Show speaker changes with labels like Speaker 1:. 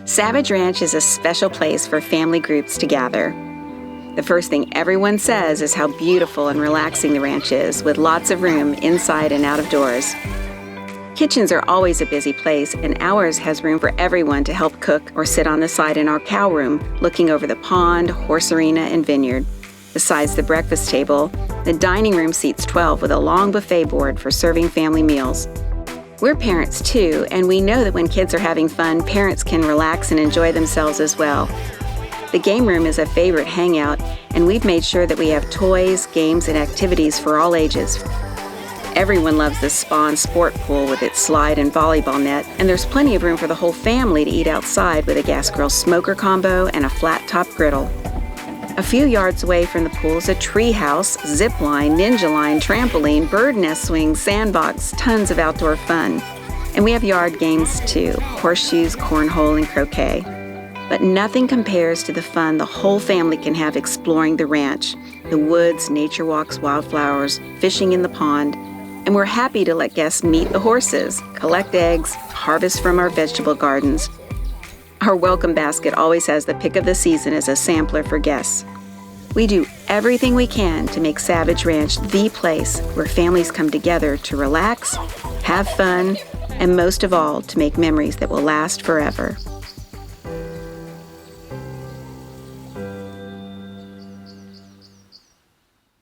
Speaker 1: Savage Ranch is a special place for family groups to gather. The first thing everyone says is how beautiful and relaxing the ranch is, with lots of room inside and out of doors. Kitchens are always a busy place, and ours has room for everyone to help cook or sit on the side in our cow room, looking over the pond, horse arena, and vineyard. Besides the breakfast table, the dining room seats 12 with a long buffet board for serving family meals. We're parents too, and we know that when kids are having fun, parents can relax and enjoy themselves as well. The game room is a favorite hangout, and we've made sure that we have toys, games, and activities for all ages. Everyone loves the spa and sport pool with its slide and volleyball net, and there's plenty of room for the whole family to eat outside with a gas grill smoker combo and a flat-top griddle. A few yards away from the pool is a tree house, zip line, ninja line, trampoline, bird nest swing, sandbox, tons of outdoor fun. And we have yard games too, horseshoes, cornhole, and croquet. But nothing compares to the fun the whole family can have exploring the ranch, the woods, nature walks, wildflowers, fishing in the pond. And we're happy to let guests meet the horses, collect eggs, harvest from our vegetable gardens. Our welcome basket always has the pick of the season as a sampler for guests. We do everything we can to make Savage Ranch the place where families come together to relax, have fun, and most of all, to make memories that will last forever.